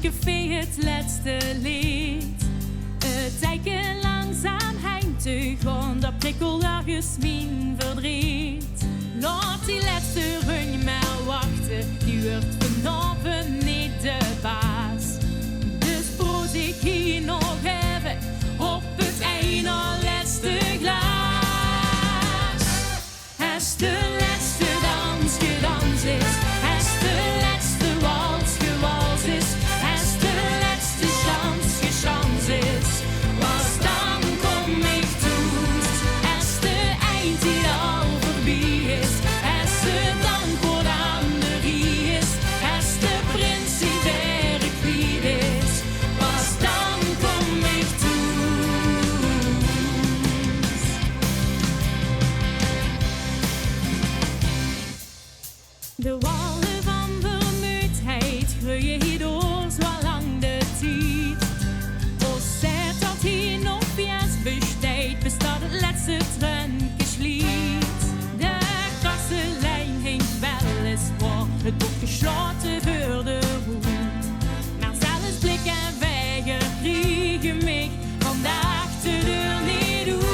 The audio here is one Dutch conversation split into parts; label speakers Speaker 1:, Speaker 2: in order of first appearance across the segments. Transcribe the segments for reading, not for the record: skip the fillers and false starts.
Speaker 1: café het laatste lied. Het teken langzaam heim te gaan, dat prikkelt ergens mijn verdriet. Laat die laatste run maar wachten, die wordt vanavond niet de baas. Dus proos ik hier nog even op het ene laatste glas. Als de laatste dans gedans is, als de laatste wals gewals is, als de laatste chance gechance is, was dan kom ik toe. Als de eind die al voorbij is, als de dank wordt aan de rie is, als de prins die werk kwijt is, was dan kom ik toe. De wallen van vermoeidheid groeien hierdoor zo lang de tijd. Als zegt dat hier nog vies besteedt, bestaat het laatste trendgeslied. De krassenlijn hinkt weliswaar, het boek gesloten voor de hoed. Maar zelfs blik en weiger kriegen mij vandaag de deur niet uit.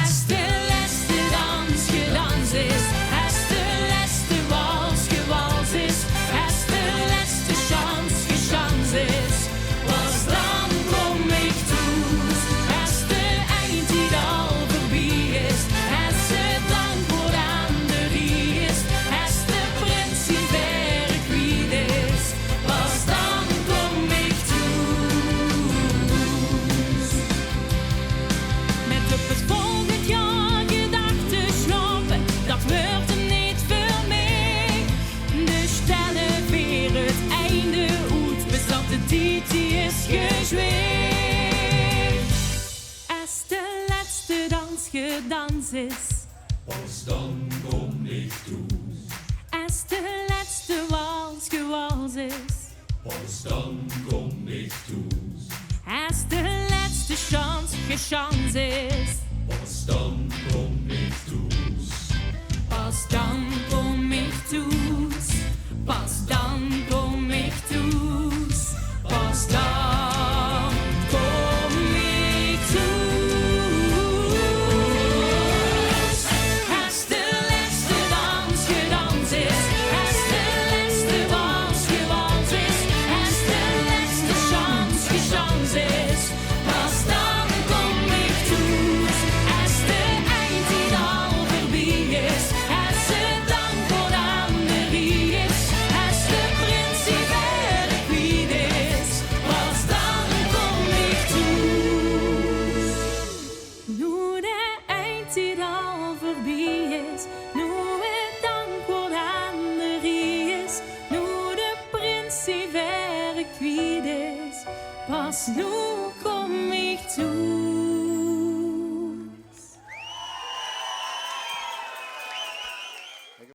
Speaker 1: Als de laatste dans gedans is, als de laatste wals gewals is, als de laatste chance gechance is, was dan kom ik toe. Als de eind die al voorbij is, als het dank wordt aan de rie is, als de prins die werk kwijt is, was dan kom ik toe. Met op het volgend jaar gedachten slapen, dat wordt hem niet veel meer. Dus stellen weer het einde uit, bestaat de tijd die is gezweefd. Als de laatste dans gedans is,
Speaker 2: Pas dan kom ik toe,
Speaker 1: als de laatste wals gewals is,
Speaker 2: pas dan kom ik toe,
Speaker 1: als de laatste chance gechance is,
Speaker 2: pas dan kom ik toe,
Speaker 1: pas dan kom ik toe, pas dan kom ik toe, pas dan kom ik toe. Als de laatste dans gedans is, als de laatste wals gewals is, als de laatste chance gechance is,